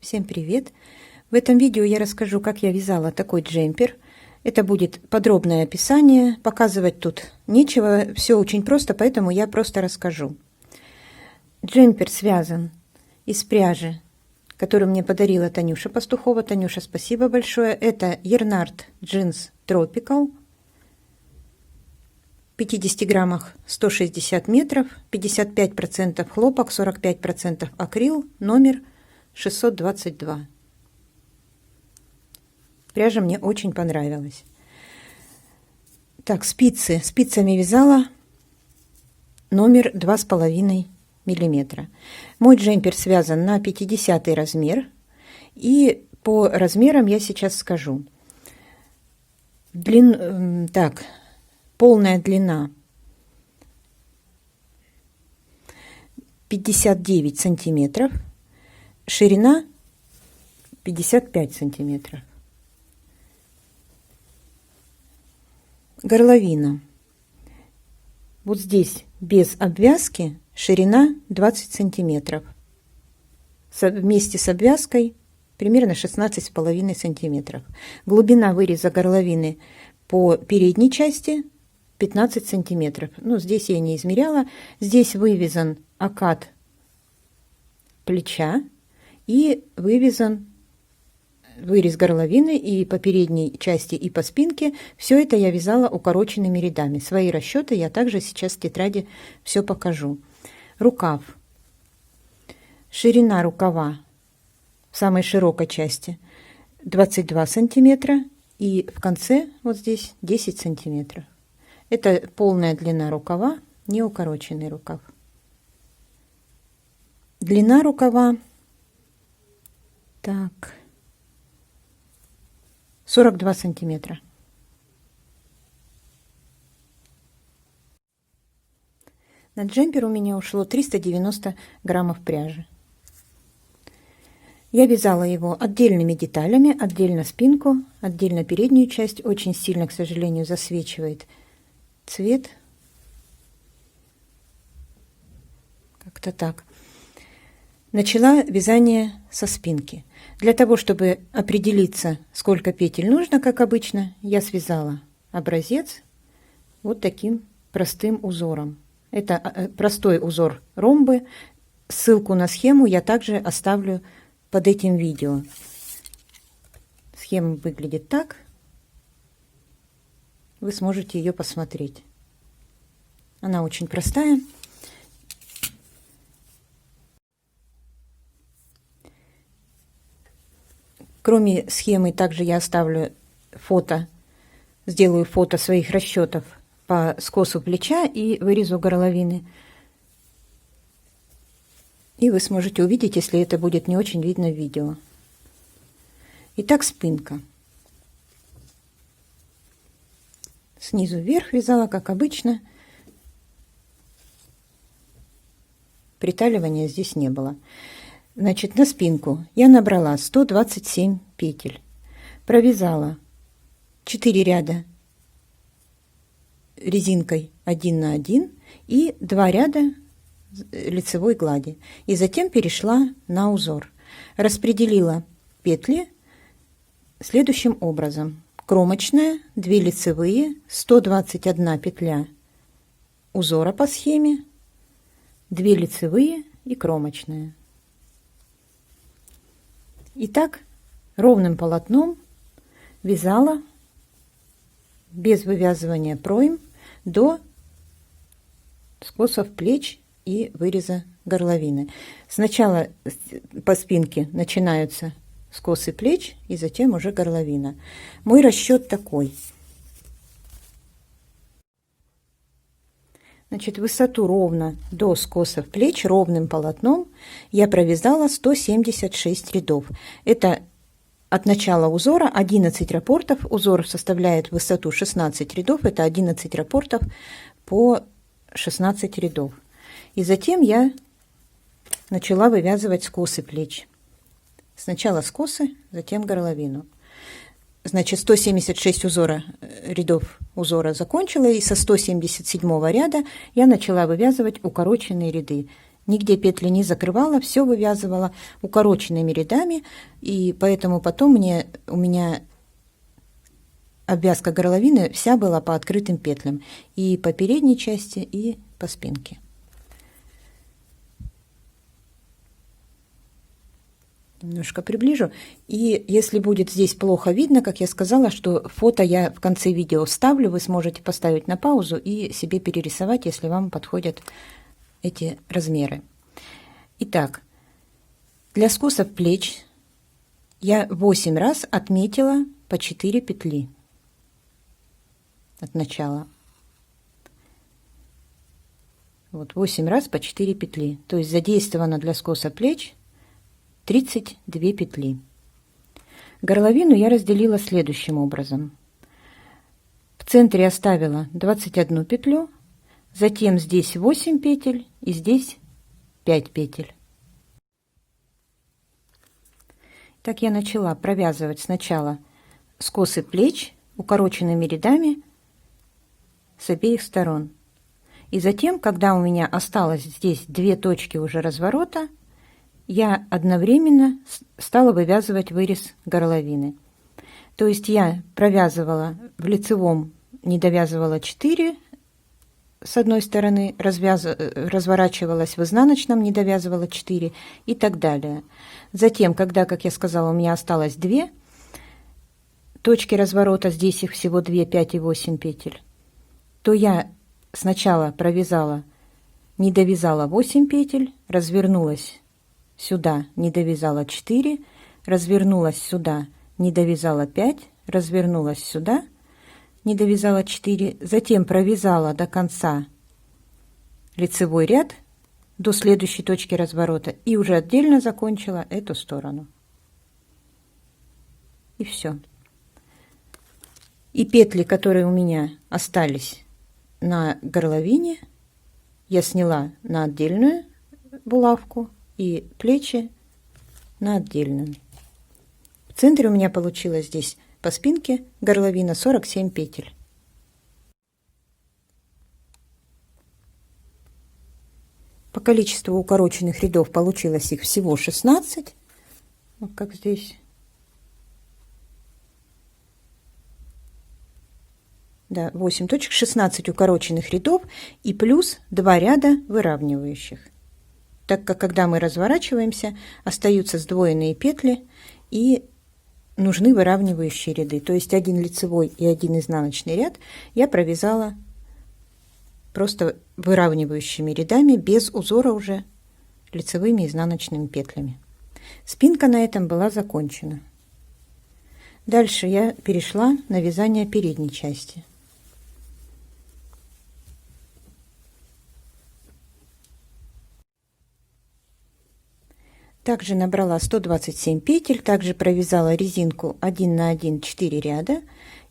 Всем привет! В этом видео я расскажу, как я вязала такой джемпер. Это будет подробное описание, показывать тут нечего, все очень просто, поэтому я просто расскажу. Джемпер связан из пряжи, которую мне подарила Танюша Пастухова. Танюша, спасибо большое. Это Yarnart Jeans Tropical. В 50 граммах 160 метров, 55% хлопок, 45% акрил, номер 622. Пряжа мне очень понравилась. Так, спицы. Спицами вязала номер 2,5 миллиметра. Мой джемпер связан на 50 размер. И по размерам я сейчас скажу. Полная длина 59 сантиметров, ширина 55 сантиметров. Горловина. Вот здесь без обвязки ширина 20 сантиметров. Вместе с обвязкой примерно 16,5 сантиметров. Глубина выреза горловины по передней части 15 сантиметров. Ну, здесь я не измеряла. Здесь вывязан окат плеча и вывязан вырез горловины и по передней части, и по спинке. Все это я вязала укороченными рядами. Свои расчеты я также сейчас в тетради все покажу. Рукав. Ширина рукава в самой широкой части 22 сантиметра и в конце вот здесь 10 сантиметров. Это полная длина рукава, не укороченный рукав. Длина рукава 42 сантиметра. На джемпер у меня ушло 390 граммов пряжи. Я вязала его отдельными деталями, отдельно спинку, отдельно переднюю часть. Очень сильно, к сожалению, засвечивает цвет. Как-то так. Начала вязание со спинки. Для того, чтобы определиться, сколько петель нужно, как обычно, я связала образец вот таким простым узором. Это простой узор ромбы. Ссылку на схему я также оставлю под этим видео. Схема выглядит так. Вы сможете ее посмотреть. Она очень простая. Кроме схемы, также я оставлю фото, сделаю фото своих расчетов по скосу плеча и вырезу горловины. И вы сможете увидеть, если это будет не очень видно в видео. Итак, спинка. Снизу вверх вязала, как обычно. Приталивания здесь не было. Значит, на спинку я набрала 127 петель. Провязала 4 ряда резинкой 1 на 1 и 2 ряда лицевой глади. И затем перешла на узор. Распределила петли следующим образом. Кромочная, 2 лицевые, 121 петля узора по схеме, 2 лицевые и кромочная. И так ровным полотном вязала без вывязывания пройм до скосов плеч и выреза горловины. Сначала по спинке начинаются скосы плеч и затем уже горловина. Мой расчет такой. Значит, высоту ровно до скосов плеч ровным полотном я провязала 176 рядов. Это от начала узора 11 раппортов. Узор составляет высоту 16 рядов. Это 11 раппортов по 16 рядов. И затем я начала вывязывать скосы плеч. Сначала скосы, затем горловину. Значит, 176 рядов узора закончила, и со 177 ряда я начала вывязывать укороченные ряды. нигде петли не закрывала, все вывязывала укороченными рядами, и поэтому потом у меня обвязка горловины вся была по открытым петлям, и по передней части, и по спинке. Немножко приближу. И если будет здесь плохо видно, как я сказала, что фото я в конце видео вставлю, вы сможете поставить на паузу и себе перерисовать, если вам подходят эти размеры. Итак, для скосов плеч я 8 раз отметила по 4 петли от начала. Вот 8 раз по 4 петли. То есть задействовано для скоса плеч 32 петли. Горловину я разделила следующим образом. В центре оставила 21 петлю, затем здесь 8 петель и здесь 5 петель. Так я начала провязывать сначала скосы плеч укороченными рядами с обеих сторон. И затем, когда у меня осталось здесь 2 точки уже разворота, я одновременно стала вывязывать вырез горловины. То есть я провязывала в лицевом, не довязывала 4 с одной стороны, разворачивалась в изнаночном, не довязывала 4 и так далее. Затем, когда, как я сказала, у меня осталось 2 точки разворота, здесь их всего 2, 5 и 8 петель, то я сначала провязала, не довязала 8 петель, развернулась сюда, не довязала 4, развернулась сюда, не довязала 5, развернулась сюда, не довязала 4, затем провязала до конца лицевой ряд до следующей точки разворота и уже отдельно закончила эту сторону. И все. И петли, которые у меня остались на горловине, я сняла на отдельную булавку, и плечи на отдельную. В центре у меня получилось здесь по спинке горловина 47 петель. По количеству укороченных рядов получилось их всего 16, вот как здесь. Да, 8 точек, 16 укороченных рядов и плюс 2 ряда выравнивающих. Так как когда мы разворачиваемся, остаются сдвоенные петли и нужны выравнивающие ряды. То есть один лицевой и один изнаночный ряд я провязала просто выравнивающими рядами, без узора уже лицевыми и изнаночными петлями. Спинка на этом была закончена. Дальше я перешла на вязание передней части. Также набрала 127 петель, также провязала резинку 1 на 1 4 ряда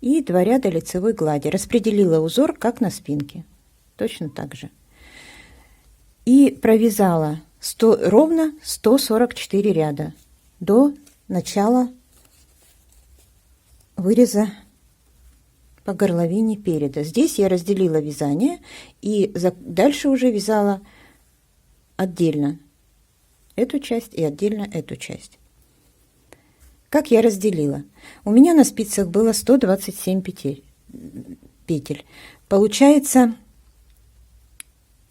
и 2 ряда лицевой глади. Распределила узор, как на спинке. Точно так же. И провязала ровно 144 ряда до начала выреза по горловине переда. Здесь я разделила вязание и дальше уже вязала отдельно эту часть и отдельно эту часть. Как я разделила? У меня на спицах было 127 петель. Получается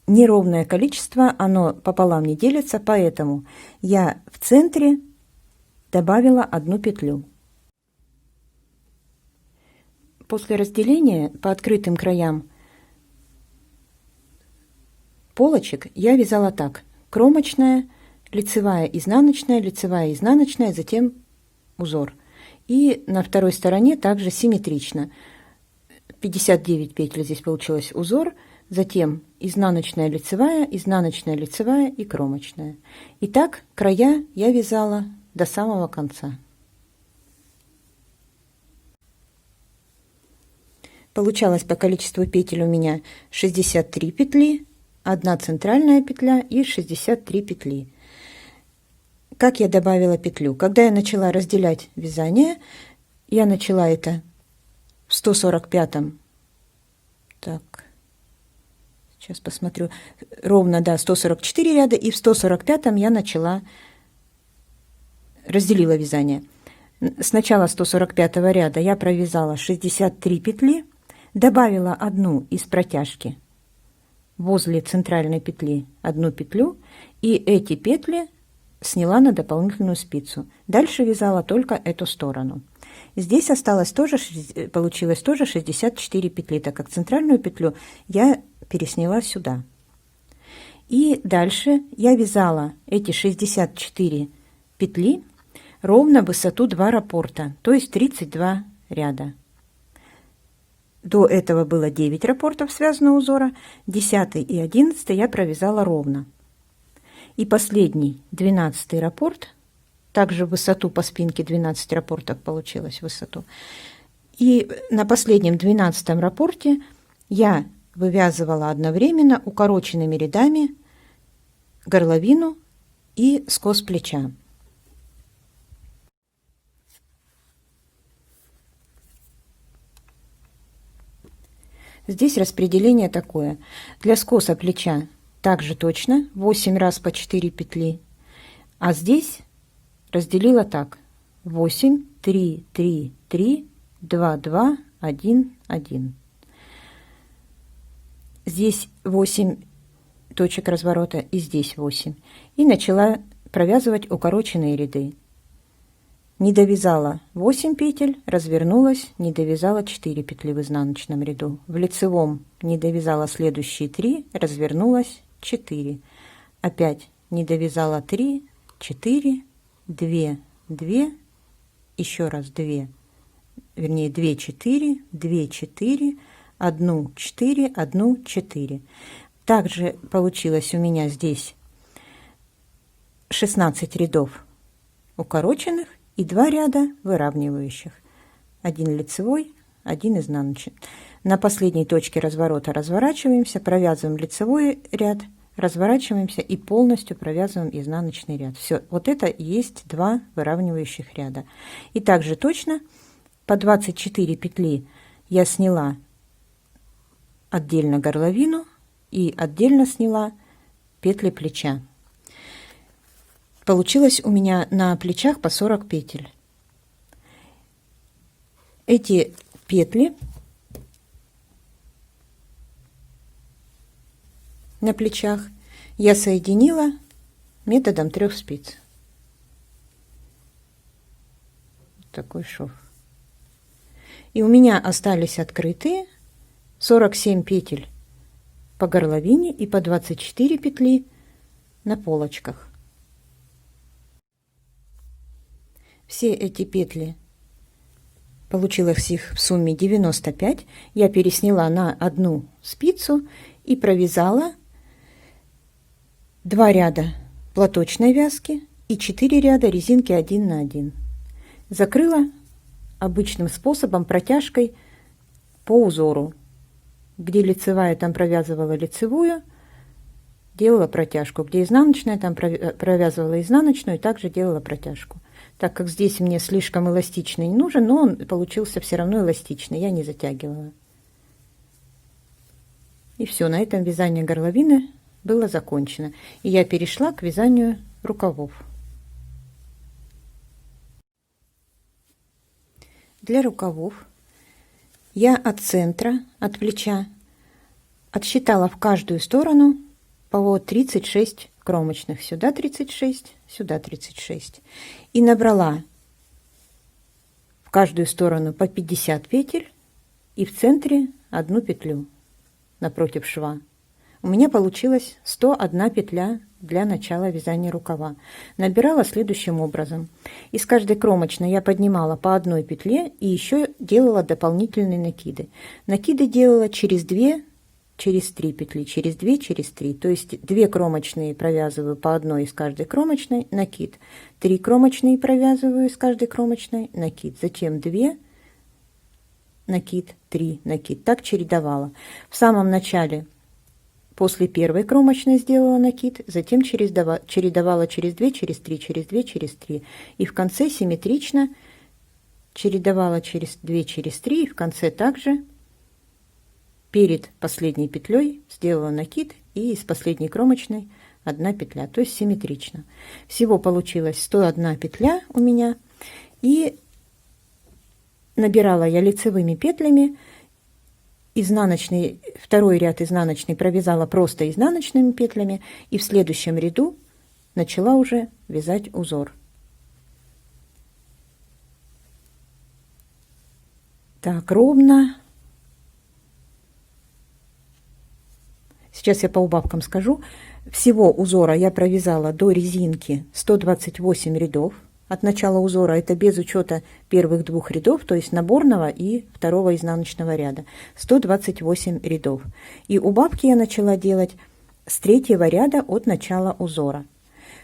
неровное количество, оно пополам не делится, поэтому я в центре добавила 1 петлю. После разделения по открытым краям полочек я вязала так: кромочная, лицевая, изнаночная, затем узор. И на второй стороне также симметрично. 59 петель здесь получилось узор, затем изнаночная, лицевая и кромочная. И так края я вязала до самого конца. Получалось по количеству петель у меня 63 петли, 1 центральная петля и 63 петли. Как я добавила петлю? Когда я начала разделять вязание, я начала это в 145-м. Так, сейчас посмотрю, ровно, да, 144 ряда, и в 145 я начала, разделила вязание. С начала 145 ряда я провязала 63 петли, добавила одну из протяжки возле центральной петли, одну петлю, и эти петли сняла на дополнительную спицу. Дальше вязала только эту сторону. Здесь осталось тоже, получилось тоже 64 петли, так как центральную петлю я пересняла сюда. И дальше я вязала эти 64 петли ровно в высоту 2 раппорта, то есть 32 ряда. До этого было 9 раппортов связанного узора, 10 и 11 я провязала ровно. И последний, 12 раппорт, также в высоту по спинке 12 раппортов получилось в высоту. И на последнем 12 раппорте я вывязывала одновременно укороченными рядами горловину и скос плеча. Здесь распределение такое. Для скоса плеча также точно 8 раз по 4 петли. А здесь разделила так: 8, 3, 3, 3, 2, 2, 1, 1. Здесь 8 точек разворота и здесь 8. И начала провязывать укороченные ряды. Не довязала 8 петель, развернулась, не довязала 4 петли в изнаночном ряду. В лицевом не довязала следующие 3, развернулась 4. Опять не довязала 3, 4, 2, 2, еще раз 2, вернее 2, 4, 2, 4, 1, 4, 1, 4. Также получилось у меня здесь 16 рядов укороченных и 2 ряда выравнивающих. Один лицевой, один изнаночный. На последней точке разворота разворачиваемся, провязываем лицевой ряд, разворачиваемся и полностью провязываем изнаночный ряд. Все, вот это и есть 2 выравнивающих ряда. И также точно по 24 петли я сняла отдельно горловину и отдельно сняла петли плеча. Получилось у меня на плечах по 40 петель. Эти петли на плечах я соединила методом 3 спиц. Такой шов. И у меня остались открытые 47 петель по горловине и по 24 петли на полочках. Все эти петли, получилось их в сумме 95, я пересняла на одну спицу и провязала 2 ряда платочной вязки и 4 ряда резинки 1 на 1. Закрыла обычным способом протяжкой по узору. Где лицевая, там провязывала лицевую, делала протяжку. Где изнаночная, там провязывала изнаночную и также делала протяжку. Так как здесь мне слишком эластичный не нужен, но он получился все равно эластичный, я не затягивала. И все, на этом вязание горловины было закончено. И я перешла к вязанию рукавов. Для рукавов я от центра, от плеча, отсчитала в каждую сторону по 36 кромочных. Сюда 36, сюда 36. И набрала в каждую сторону по 50 петель и в центре одну петлю напротив шва. У меня получилось 101 петля для начала вязания рукава. Набирала следующим образом. Из каждой кромочной я поднимала по одной петле и еще делала дополнительные накиды. Накиды делала через 2, через 3 петли, через 2, через 3. То есть 2 кромочные провязываю по одной из каждой кромочной, накид. 3 кромочные провязываю из каждой кромочной, накид. Затем 2, накид, 3, накид. Так чередовала. В самом начале после первой кромочной сделала накид, затем чередовала через 2, через 3, через 2, через 3. И в конце симметрично чередовала через 2, через 3. И в конце также перед последней петлей сделала накид и из последней кромочной 1 петля, то есть симметрично. Всего получилось 101 петля у меня, и набирала я лицевыми петлями. Изнаночный, второй ряд изнаночный провязала просто изнаночными петлями, и в следующем ряду начала уже вязать узор. Так, ровно. Сейчас я по убавкам скажу. Всего узора я провязала до резинки 128 рядов. От начала узора, это без учета первых 2 рядов, то есть наборного и второго изнаночного ряда. 128 рядов. И убавки я начала делать с 3-го ряда от начала узора.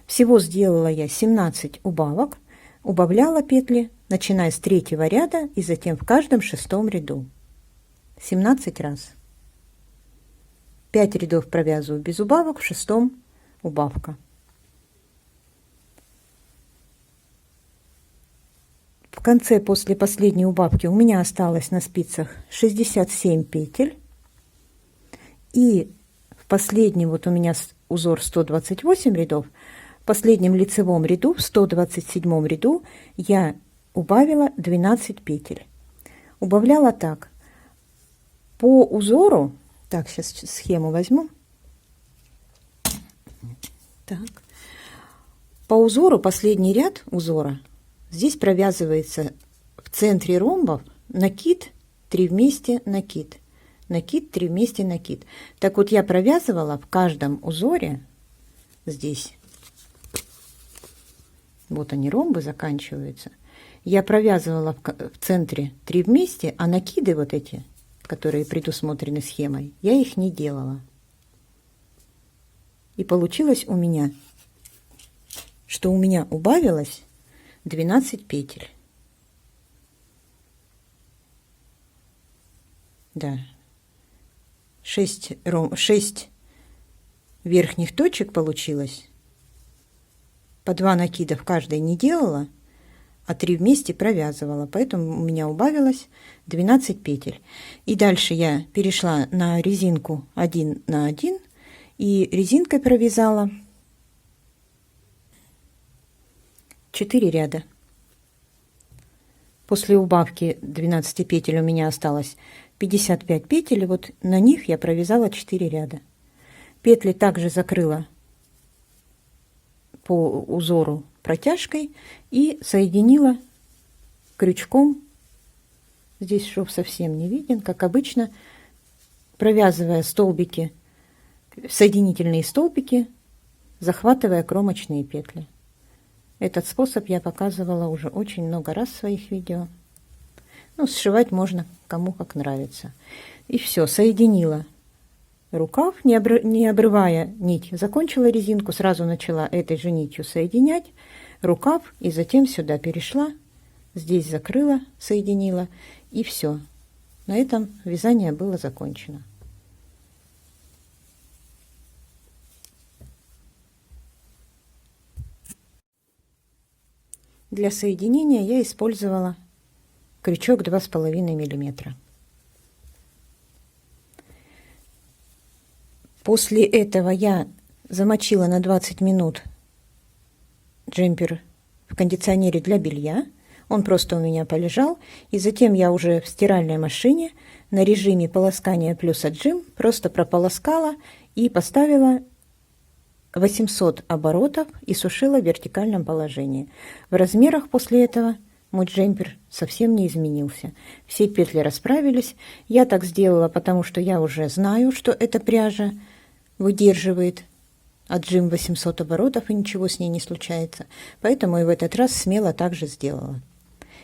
Всего сделала я 17 убавок. Убавляла петли, начиная с 3-го ряда и затем в каждом 6-м ряду. 17 раз. 5 рядов провязываю без убавок, в 6-м убавка. В конце, после последней убавки, у меня осталось на спицах 67 петель. И в последнем, вот у меня узор 128 рядов, в последнем лицевом ряду, в 127 ряду, я убавила 12 петель. Убавляла так. По узору, так, сейчас схему возьму. Так. По узору, последний ряд узора, здесь провязывается в центре ромбов накид, 3 вместе накид, накид, 3 вместе накид. Так вот я провязывала в каждом узоре здесь, вот они ромбы заканчиваются, я провязывала в центре 3 вместе, а накиды вот эти, которые предусмотрены схемой, я их не делала. И получилось у меня, что у меня убавилось 12 петель. Да. 6 верхних точек получилось. По 2 накида в каждой не делала, а 3 вместе провязывала. Поэтому у меня убавилось 12 петель. И дальше я перешла на резинку 1 на 1 и резинкой провязала 4 ряда. После убавки 12 петель у меня осталось 55 петель, и вот на них я провязала 4 ряда. Петли также закрыла по узору протяжкой и соединила крючком. Здесь шов совсем не виден, как обычно, провязывая столбики, соединительные столбики, захватывая кромочные петли. Этот способ я показывала уже очень много раз в своих видео. Ну, сшивать можно кому как нравится. И все, соединила рукав, не обрывая нить. Закончила резинку, сразу начала этой же нитью соединять рукав, и затем сюда перешла, здесь закрыла, соединила, и все. На этом вязание было закончено. Для соединения я использовала крючок 2,5 мм. После этого я замочила на 20 минут джемпер в кондиционере для белья. Он просто у меня полежал. И затем я уже в стиральной машине на режиме полоскания плюс отжим просто прополоскала и поставила 800 оборотов и сушила в вертикальном положении. В размерах после этого мой джемпер совсем не изменился. Все петли расправились. Я так сделала, потому что я уже знаю, что эта пряжа выдерживает отжим 800 оборотов и ничего с ней не случается. Поэтому и в этот раз смело также сделала.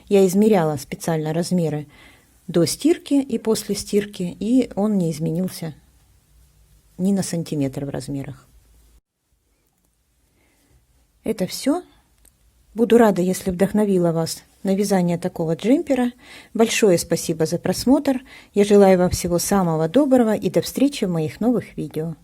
Я измеряла специально размеры до стирки и после стирки, и он не изменился ни на сантиметр в размерах. Это все. Буду рада, если вдохновила вас на вязание такого джемпера. Большое спасибо за просмотр. Я желаю вам всего самого доброго и до встречи в моих новых видео.